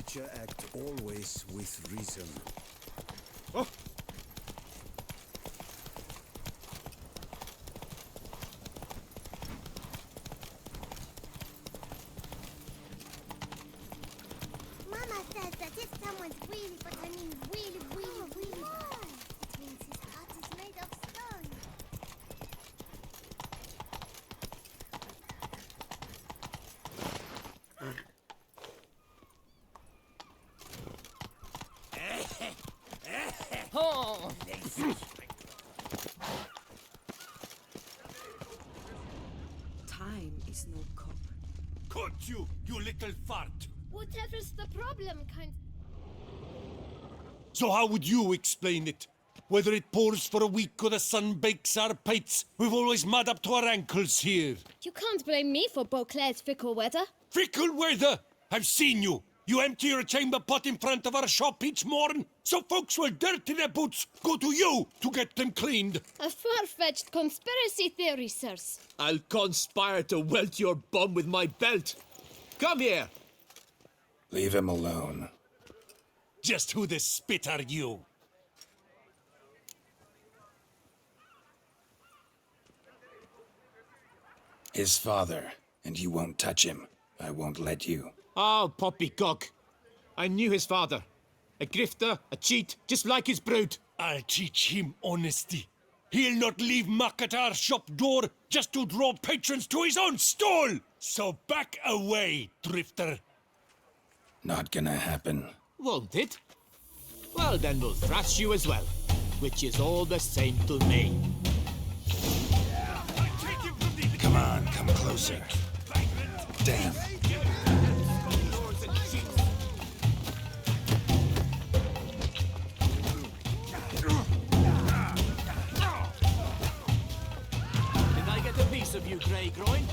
Teacher act always with reason. Oh. Mama says that if someone's really, but I mean really bad, it means his heart is made of stone. Oh! Time is no cop. Caught you, you little fart! Whatever's the problem, kind... So how would you explain it? Whether it pours for a week or the sun bakes our pates, we've always mud up to our ankles here. You can't blame me for Beauclair's fickle weather. Fickle weather! I've seen you! You empty your chamber pot in front of our shop each morn, so folks will dirty their boots, go to you to get them cleaned. A far-fetched conspiracy theory, sirs. I'll conspire to welt your bum with my belt. Come here. Leave him alone. Just who the spit are you? His father, and you won't touch him. I won't let you. Oh, poppycock. I knew his father. A grifter, a cheat, just like his brood. I'll teach him honesty. He'll not leave muck at our shop door just to draw patrons to his own stall. So back away, drifter. Not gonna happen. Won't it? Well, then we'll thrash you as well. Which is all the same to me. Come on, come closer. Damn. Did I get a piece of you, Grey Groin?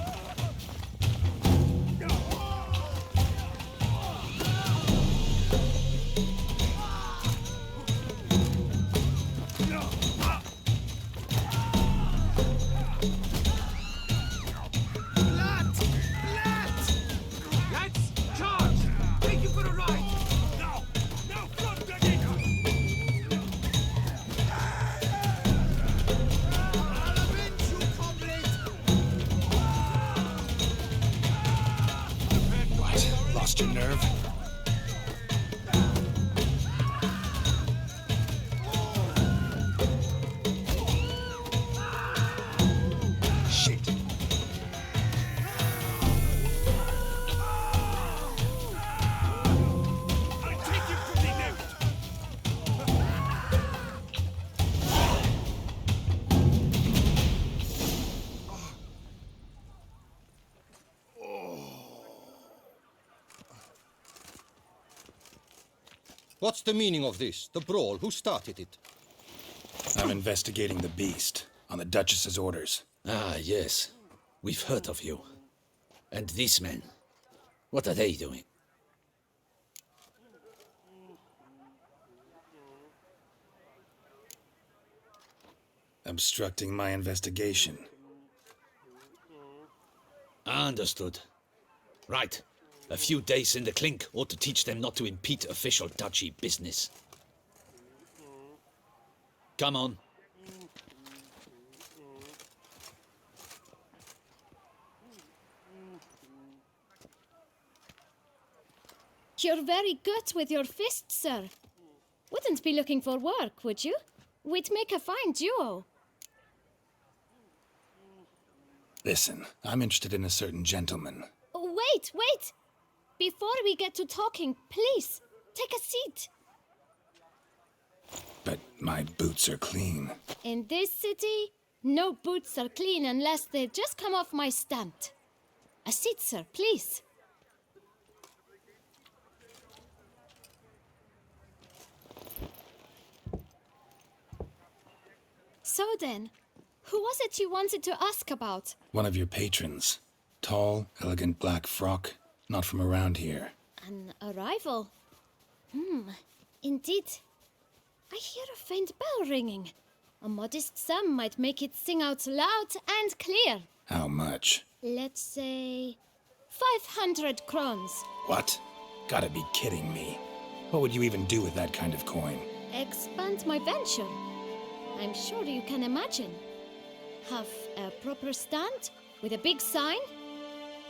Lost your nerve? Shit. I'll take him from the net. What's the meaning of this? The brawl? Who started it? I'm investigating the beast, on the Duchess's orders. Ah, yes. We've heard of you. And these men, what are they doing? Obstructing my investigation. Understood. Right. A few days in the clink ought to teach them not to impede official duchy business. Come on. You're very good with your fists, sir. Wouldn't be looking for work, would you? We'd make a fine duo. Listen, I'm interested in a certain gentleman. Wait, wait! Before we get to talking, please, take a seat. But my boots are clean. In this city, no boots are clean unless they just come off my stand. A seat, sir, please. So then, who was it you wanted to ask about? One of your patrons. Tall, elegant black frock. Not from around here. An arrival? Indeed. I hear a faint bell ringing. A modest sum might make it sing out loud and clear. How much? Let's say 500 crowns. What? Gotta be kidding me. What would you even do with that kind of coin? Expand my venture. I'm sure you can imagine. Have a proper stand with a big sign.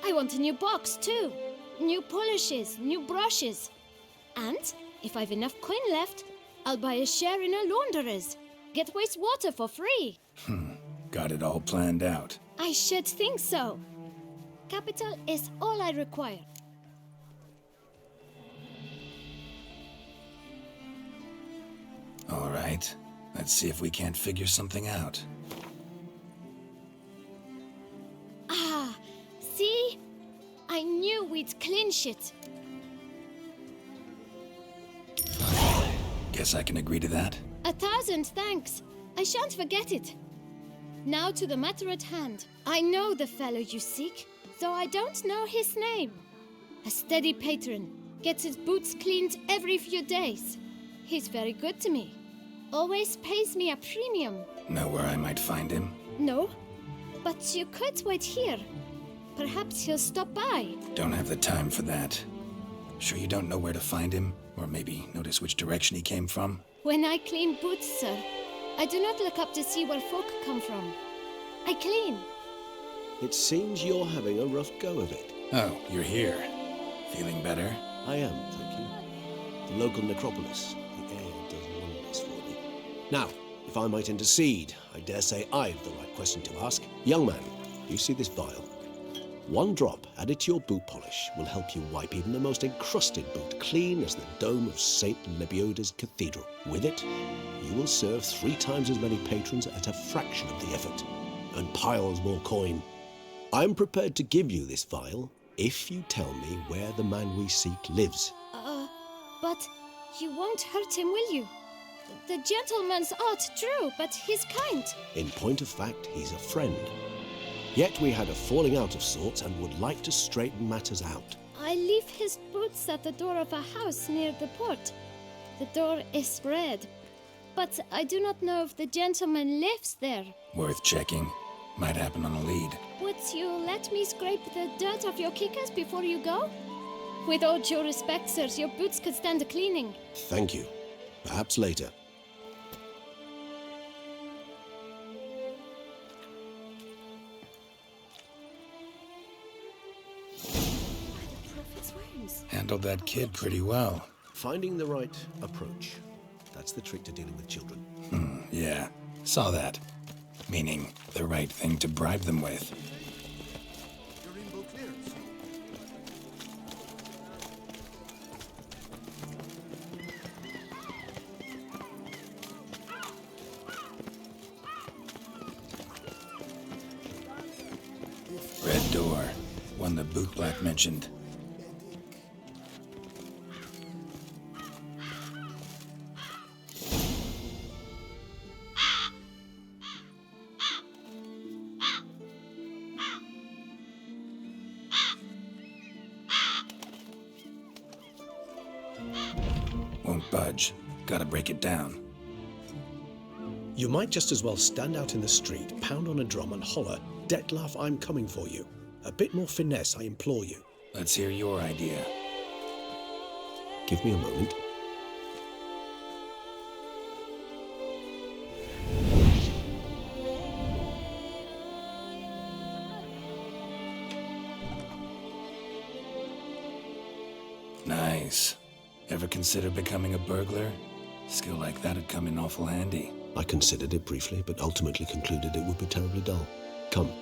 I want a new box too. New polishes, new brushes. And if I've enough coin left, I'll buy a share in a launderer's. Get wastewater for free. Got it all planned out. I should think so. Capital is all I require. All right. Let's see if we can't figure something out. Ah, see? I knew we'd clinch it. Guess I can agree to that. 1,000 thanks. I shan't forget it. Now to the matter at hand. I know the fellow you seek, though I don't know his name. A steady patron, gets his boots cleaned every few days. He's very good to me. Always pays me a premium. Know where I might find him? No, but you could wait here. Perhaps he'll stop by. Don't have the time for that. Sure you don't know where to find him? Or maybe notice which direction he came from? When I clean boots, sir, I do not look up to see where folk come from. I clean. It seems you're having a rough go of it. Oh, you're here. Feeling better? I am, thank you. The local necropolis. The air does wonders for me. Now, if I might intercede, I dare say I've the right question to ask. Young man, you see this vial? One drop added to your boot polish will help you wipe even the most encrusted boot clean as the dome of St. Lebioda's Cathedral. With it, you will serve 3 times as many patrons at a fraction of the effort, and piles more coin. I'm prepared to give you this vial if you tell me where the man we seek lives. But you won't hurt him, will you? The gentleman's art, true, but he's kind. In point of fact, he's a friend. Yet we had a falling out of sorts and would like to straighten matters out. I leave his boots at the door of a house near the port. The door is red, but I do not know if the gentleman lives there. Worth checking. Might happen on a lead. Would you let me scrape the dirt off your kickers before you go? With all due respect, sirs, your boots could stand a cleaning. Thank you. Perhaps later. Handled that kid pretty well. Finding the right approach. That's the trick to dealing with children. Yeah, saw that. Meaning, the right thing to bribe them with. Red door. One the bootblack mentioned. Won't budge. Gotta break it down. You might just as well stand out in the street, pound on a drum and holler, "Detlef, I'm coming for you." A bit more finesse, I implore you. Let's hear your idea. Give me a moment. Nice. Ever consider becoming a burglar? Skill like that'd come in awful handy. I considered it briefly, but ultimately concluded it would be terribly dull. Come.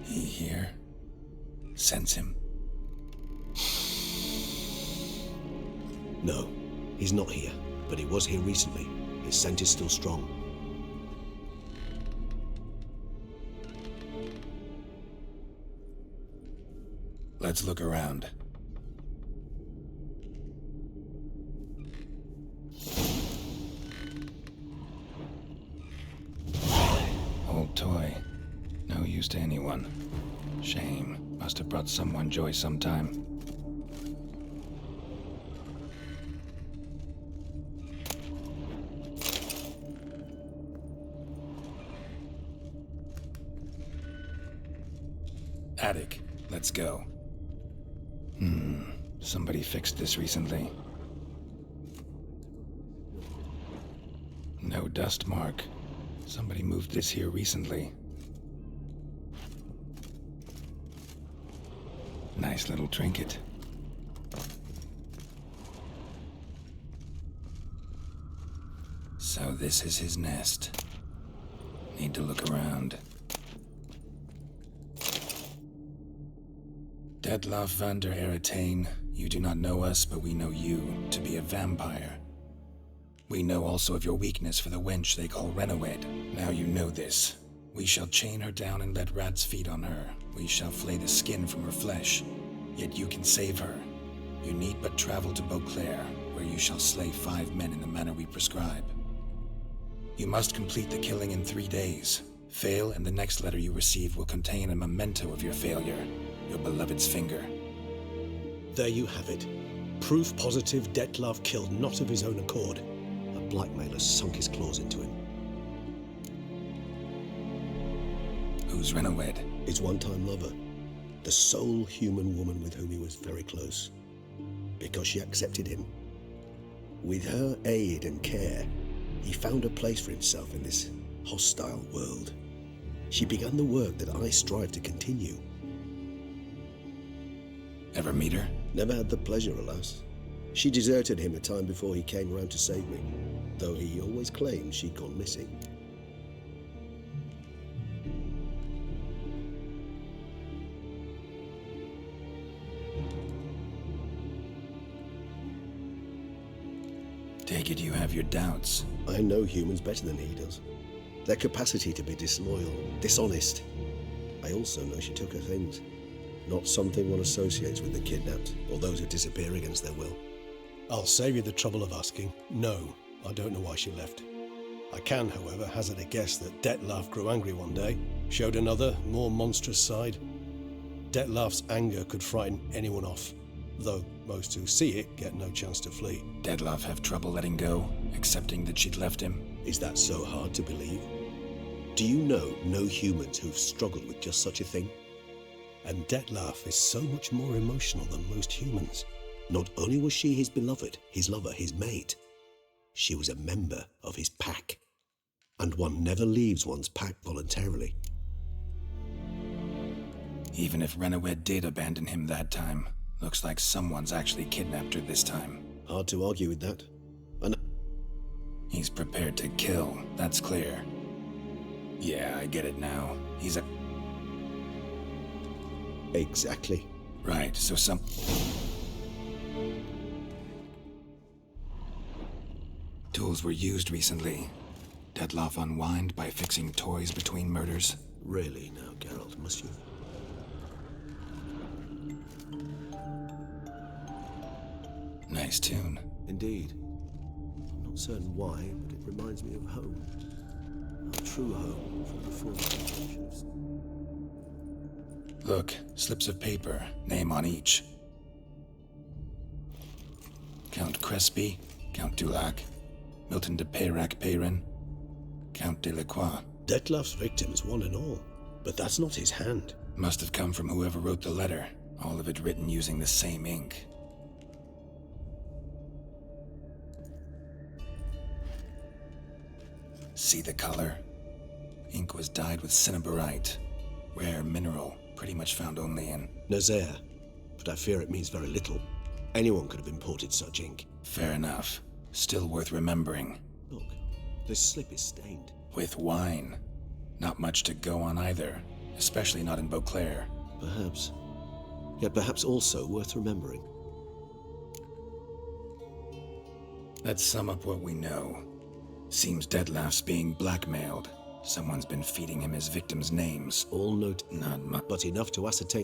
He here? Sense him? No, he's not here, but he was here recently. His scent is still strong. Let's look around. one. Shame. Must have brought someone joy sometime. Attic. Let's go. Somebody fixed this recently. No dust mark. Somebody moved this here recently. Nice little trinket. So this is his nest. Need to look around. Detlav van der Eretane, you do not know us, but we know you to be a vampire. We know also of your weakness for the wench they call Renowed. Now you know this. We shall chain her down and let rats feed on her. We shall flay the skin from her flesh. Yet you can save her. You need but travel to Beauclair, where you shall slay 5 men in the manner we prescribe. You must complete the killing in 3 days. Fail, and the next letter you receive will contain a memento of your failure. Your beloved's finger. There you have it. Proof positive Detlav killed not of his own accord. A blackmailer sunk his claws into him. Who's Renowed? His one-time lover. The sole human woman with whom he was very close. Because she accepted him. With her aid and care, he found a place for himself in this hostile world. She began the work that I strive to continue. Ever meet her? Never had the pleasure, alas. She deserted him a time before he came round to save me, though he always claimed she'd gone missing. Take it you have your doubts. I know humans better than he does. Their capacity to be disloyal, dishonest. I also know she took her things. Not something one associates with the kidnapped, or those who disappear against their will. I'll save you the trouble of asking. No, I don't know why she left. I can, however, hazard a guess that Detlav grew angry one day, showed another, more monstrous side. Detlav's anger could frighten anyone off, though most who see it get no chance to flee. Detlav have trouble letting go, accepting that she'd left him? Is that so hard to believe? Do you know no humans who've struggled with just such a thing? And Detlav is so much more emotional than most humans. Not only was she his beloved, his lover, his mate, she was a member of his pack. And one never leaves one's pack voluntarily. Even if Renowed did abandon him that time, looks like someone's actually kidnapped her this time. Hard to argue with that. And He's prepared to kill, that's clear. Yeah, I get it now. He's a... Exactly. Right, so some... Tools were used recently. Detlav unwind by fixing toys between murders. Really now, Geralt, must you? Nice tune. Indeed. I'm not certain why, but it reminds me of home. Our true home from before the conventions. Look, slips of paper, name on each. Count Crespi, Count Dulac, Milton de Peyrac-Peyrin, Count Delacroix. Detlav's victims, one and all. But that's not his hand. Must have come from whoever wrote the letter, all of it written using the same ink. See the color? Ink was dyed with cinnabarite, rare mineral, pretty much found only in... Nazaire, but I fear it means very little. Anyone could have imported such ink. Fair enough. Still worth remembering. Look, this slip is stained. With wine. Not much to go on either, especially not in Beauclair. Perhaps. Yet perhaps also worth remembering. Let's sum up what we know. Seems Detlav's being blackmailed. Someone's been feeding him his victims' names. All note, Not much. but enough to ascertain.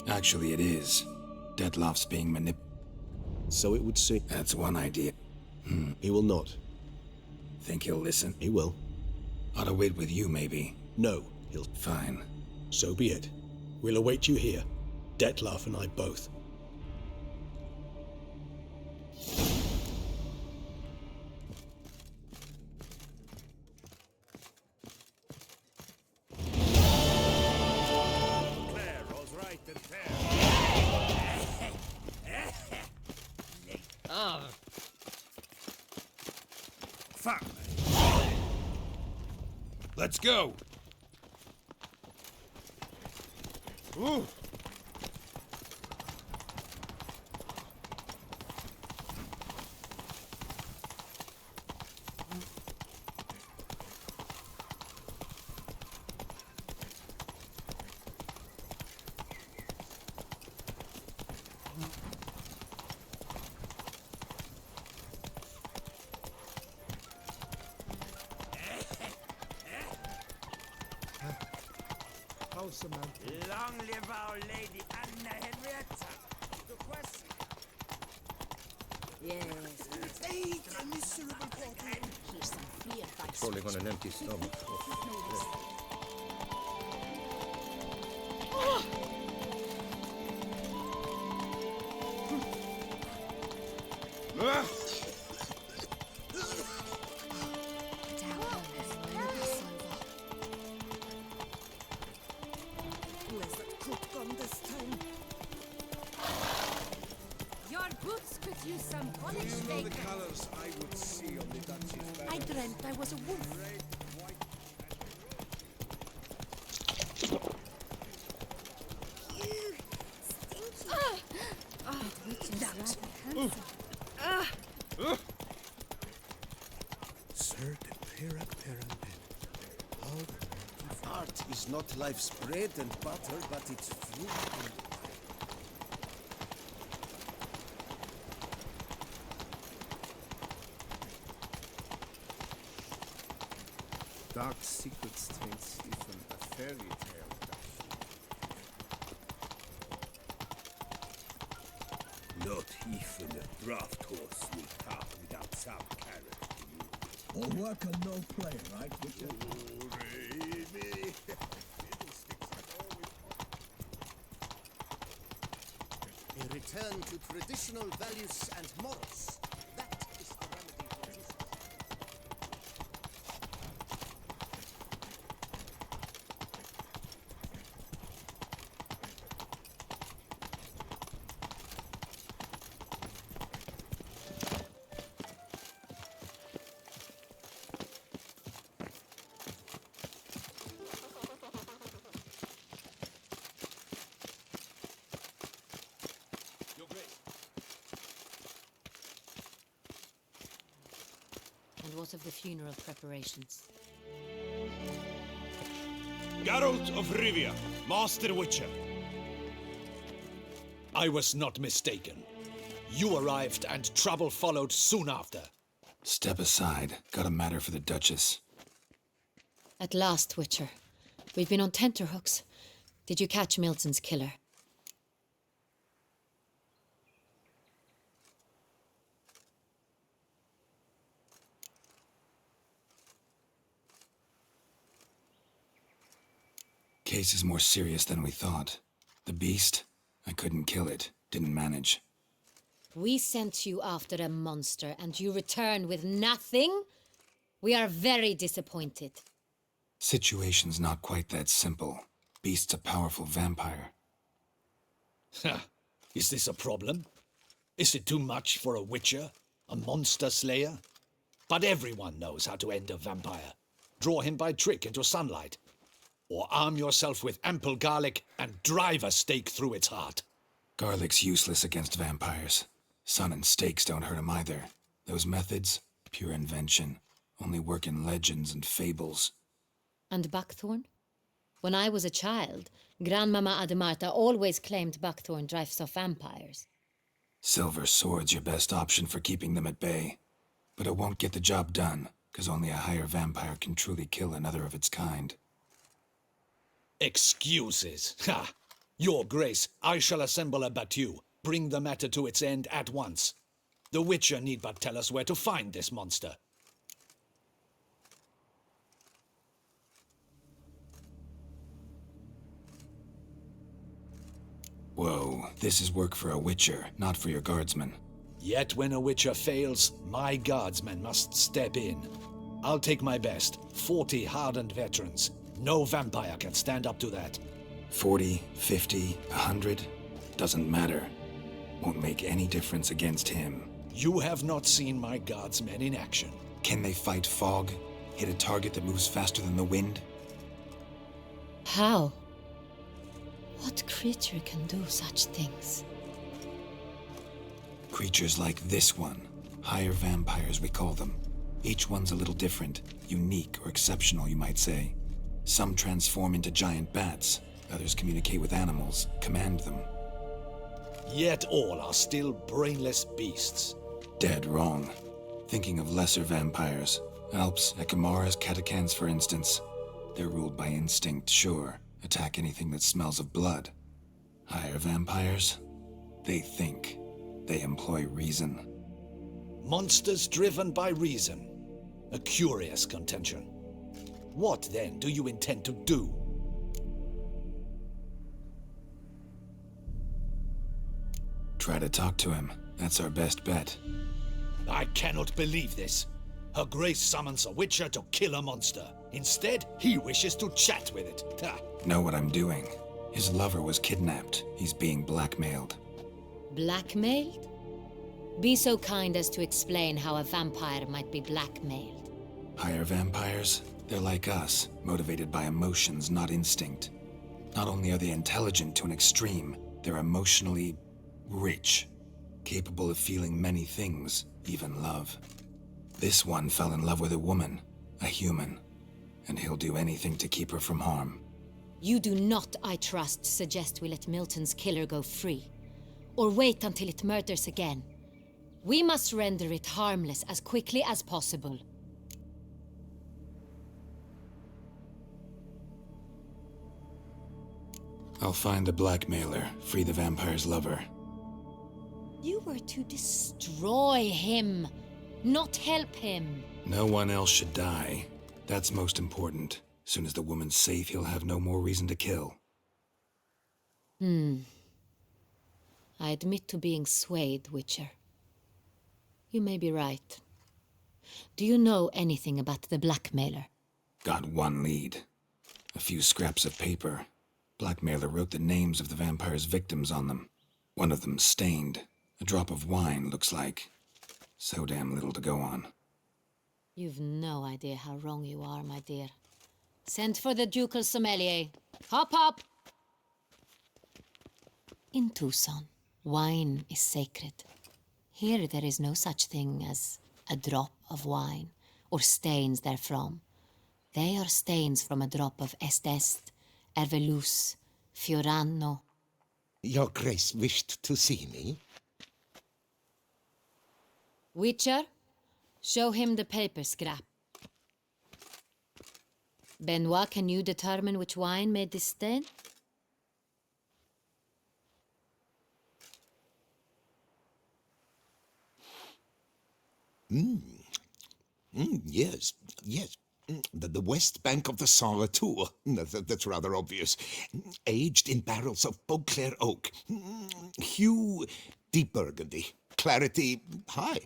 Actually, it is. Detlav's being So it would seem. That's one idea. He will not. Think he'll listen? He will. Ought to wait with you, maybe. No, he'll... Fine. So be it. We'll await you here. Detlef and I both. Fuck. Let's go. Ooh. Long live our Lady Anna Henrietta. The question. Yes. Take a miserable portrait. Here's some free advice. Rolling on an empty stomach. Your boots could use some polish. You know the colors I would see on the Duchess banner. I dreamt I was a wolf. You stinky. Sir, the pyramid. Art is not life's bread and butter, but it's fruit and dark secrets taints even a fairy tale. Not even a draft horse will talk without some carrot to you. All work and no play, right, Witcher? A return to traditional values and morals. That is the remedy for this. And what of the funeral preparations? Geralt of Rivia, Master Witcher. I was not mistaken. You arrived and trouble followed soon after. Step aside. Got a matter for the Duchess. At last, Witcher. We've been on tenterhooks. Did you catch Milton's killer? Case is more serious than we thought. The beast? I couldn't kill it. Didn't manage. We sent you after a monster, and you return with nothing? We are very disappointed. Situation's not quite that simple. Beast's a powerful vampire. Ha! Is this a problem? Is it too much for a witcher? A monster slayer? But everyone knows how to end a vampire. Draw him by trick into sunlight. Or arm yourself with ample garlic and drive a stake through its heart. Garlic's useless against vampires. Sun and stakes don't hurt him either. Those methods, pure invention. Only work in legends and fables. And buckthorn? When I was a child, Grandmama Ademarta always claimed buckthorn drives off vampires. Silver sword's your best option for keeping them at bay. But it won't get the job done, because only a higher vampire can truly kill another of its kind. Excuses. Ha! Your Grace, I shall assemble a battue. Bring the matter to its end at once. The Witcher need but tell us where to find this monster. Whoa, this is work for a witcher, not for your guardsmen. Yet when a witcher fails, my guardsmen must step in. I'll take my best. 40 hardened veterans. No vampire can stand up to that. 40, 50, 100? Doesn't matter. Won't make any difference against him. You have not seen my guardsmen in action. Can they fight fog? Hit a target that moves faster than the wind? How? What creature can do such things? Creatures like this one. Higher vampires, we call them. Each one's a little different. Unique or exceptional, you might say. Some transform into giant bats. Others communicate with animals, command them. Yet all are still brainless beasts. Dead wrong. Thinking of lesser vampires. Alps, Ekamaras, Catechans, for instance. They're ruled by instinct, sure. Attack anything that smells of blood. Higher vampires? They think. They employ reason. Monsters driven by reason. A curious contention. What, then, do you intend to do? Try to talk to him. That's our best bet. I cannot believe this. Her Grace summons a witcher to kill a monster. Instead, he wishes to chat with it. Ha. Know what I'm doing. His lover was kidnapped. He's being blackmailed. Blackmailed? Be so kind as to explain how a vampire might be blackmailed. Higher vampires? They're like us, motivated by emotions, not instinct. Not only are they intelligent to an extreme, they're emotionally rich, capable of feeling many things, even love. This one fell in love with a woman, a human, and he'll do anything to keep her from harm. You do not, I trust, suggest we let Milton's killer go free, or wait until it murders again. We must render it harmless as quickly as possible. I'll find the blackmailer, free the vampire's lover. You were to destroy him, not help him. No one else should die. That's most important. Soon as the woman's safe, he'll have no more reason to kill. I admit to being swayed, Witcher. You may be right. Do you know anything about the blackmailer? Got one lead. A few scraps of paper. Blackmailer wrote the names of the vampire's victims on them. One of them stained. A drop of wine, looks like. So damn little to go on. You've no idea how wrong you are, my dear. Send for the ducal sommelier. Hop, hop! In Tucson, wine is sacred. Here there is no such thing as a drop of wine, or stains therefrom. They are stains from a drop of Est, Ervelus, Fiorano. Your Grace wished to see me? Witcher, show him the paper scrap. Benoit, can you determine which wine made this stain? Yes, yes. The west bank of the Sarre too. That's rather obvious. Aged in barrels of Beauclair oak. Hue, deep burgundy. Clarity, high.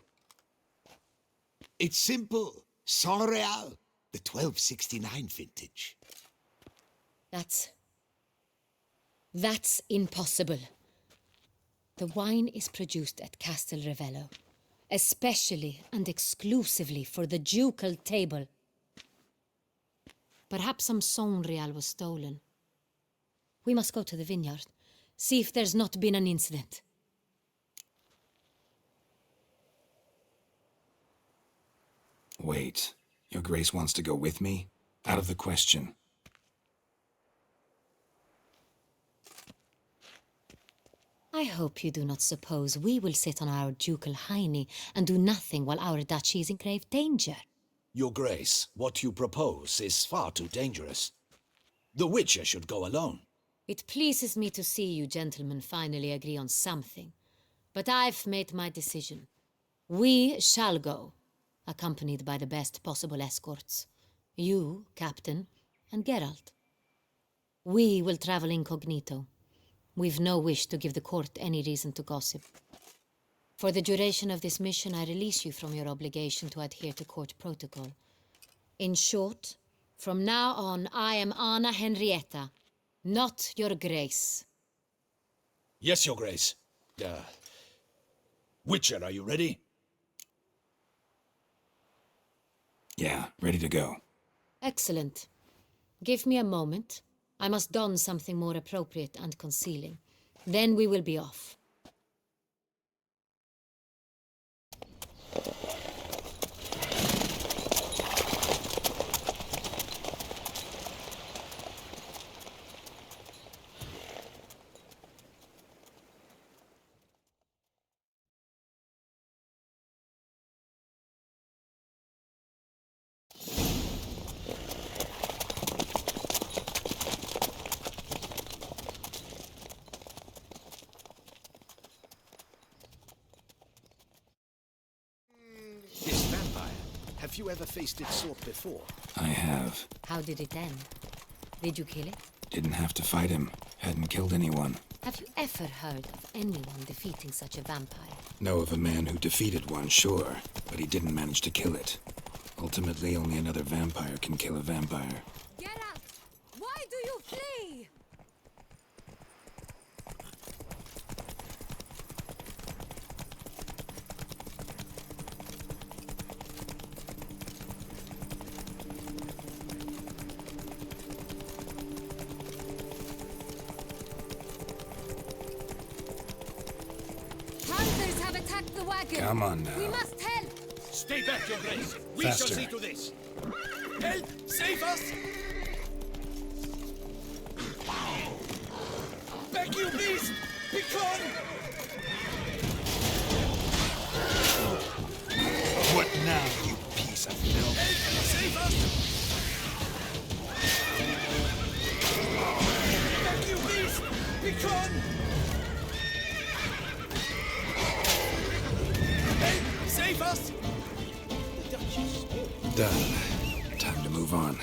It's simple. Saint-Réal, the 1269 vintage. That's impossible. The wine is produced at Castel Ravello, especially and exclusively for the ducal table. Perhaps some Saint-Réal was stolen. We must go to the vineyard, see if there's not been an incident. Wait, your Grace wants to go with me? Out of the question. I hope you do not suppose we will sit on our ducal hiney and do nothing while our duchy is in grave danger. Your Grace, what you propose is far too dangerous. The Witcher should go alone. It pleases me to see you gentlemen finally agree on something. But I've made my decision. We shall go, accompanied by the best possible escorts. You, Captain, and Geralt. We will travel incognito. We've no wish to give the court any reason to gossip. For the duration of this mission, I release you from your obligation to adhere to court protocol. In short, from now on, I am Anna Henrietta, not your grace. Yes, Your Grace. Witcher, are you ready? Yeah, ready to go. Excellent. Give me a moment. I must don something more appropriate and concealing. Then we will be off. This vampire, have you ever faced its sort before? I have. How did it end? Did you kill it? Didn't have to fight him. Hadn't killed anyone. Have you ever heard of anyone defeating such a vampire? Know of a man who defeated one, sure, but he didn't manage to kill it. Ultimately, only another vampire can kill a vampire. Get out! Why do you flee? Hunters have attacked the wagon. Come on now. We must help. Stay back, Your Grace. We Faster. shall see to this. Help! Save us! Beg you, beast! Begone! What now, you piece of filth? Save us! Beg you, beast! Begone! Help! Save us! Done. Time to move on.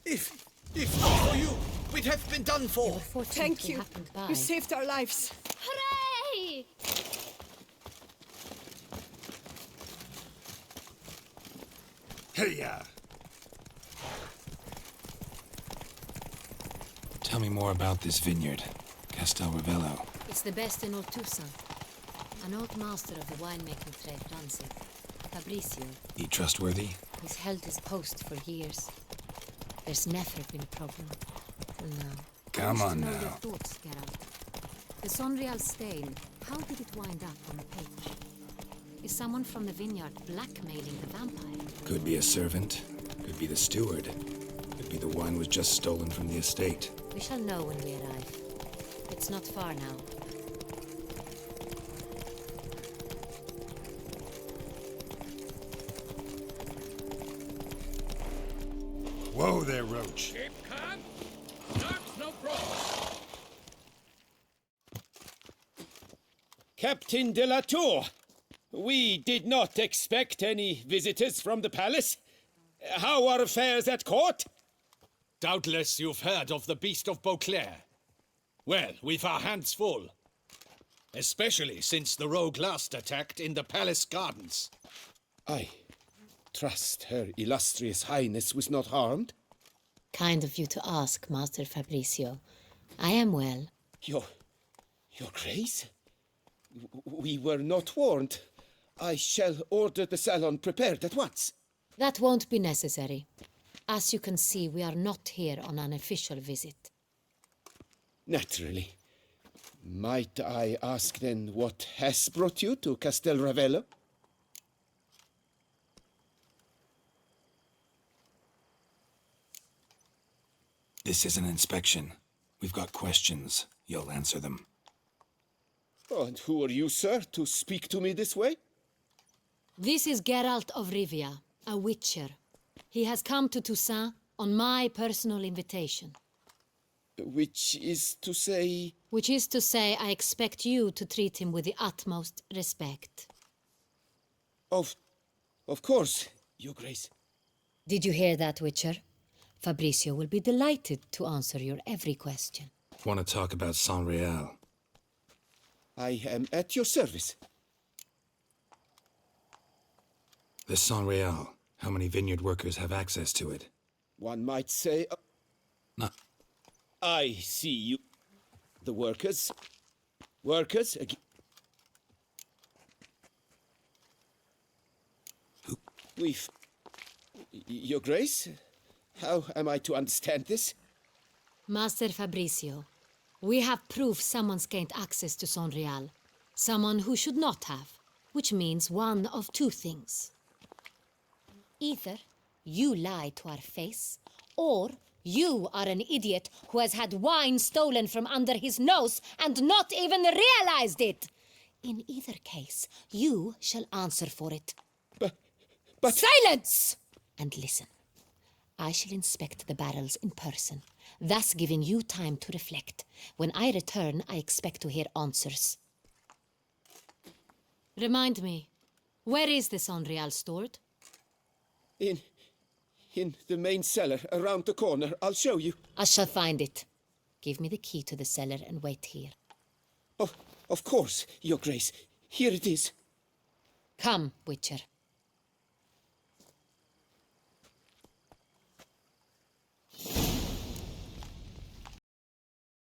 If not for you, we'd have been done for. Thank you. You saved our lives. Hooray! Hey-ya! Tell me more about this vineyard. Castel Ravello. It's the best in Oltusa. An old master of the winemaking trade runs it. Fabrizio. He trustworthy? He's held his post for years. There's never been a problem. Till now. Come on Know your now. thoughts, Geralt. The Sonreal stain, how did it wind up on the paper? Is someone from the vineyard blackmailing the vampire? Could be a servant. Could be the steward. Could be the wine was just stolen from the estate. We shall know when we arrive. It's not far now. Whoa there, Roach. Keep calm. That's no problem. Captain de la Tour, we did not expect any visitors from the palace. How are affairs at court? Doubtless you've heard of the Beast of Beauclair. Well, we've our hands full. Especially since the rogue last attacked in the palace gardens. I trust Her Illustrious Highness was not harmed. Kind of you to ask, Master Fabrizio. I am well. Your Grace? We were not warned. I shall order the salon prepared at once. That won't be necessary. As you can see, we are not here on an official visit. Naturally. Might I ask then what has brought you to Castel Ravello? This is an inspection. We've got questions. You'll answer them. Oh, and who are you, sir, to speak to me this way? This is Geralt of Rivia, a witcher. He has come to Toussaint on my personal invitation. Which is to say... Which is to say, I expect you to treat him with the utmost respect. Of course, Your Grace. Did you hear that, Witcher? Fabrizio will be delighted to answer your every question. Want to talk about Saint Real? I am at your service. The Saint Real. How many vineyard workers have access to it? One might say... No. I see you. The workers. Workers... We've... Your Grace? How am I to understand this? Master Fabricio, we have proof someone's gained access to Saint Real. Someone who should not have, which means one of two things. Either you lie to our face, or you are an idiot who has had wine stolen from under his nose and not even realized it. In either case, you shall answer for it. But... Silence! And listen. I shall inspect the barrels in person, thus giving you time to reflect. When I return, I expect to hear answers. Remind me, where is the Saint Real stored? In the main cellar, around the corner. I'll show you. I shall find it. Give me the key to the cellar and wait here. Oh, of course, Your Grace. Here it is. Come, Witcher.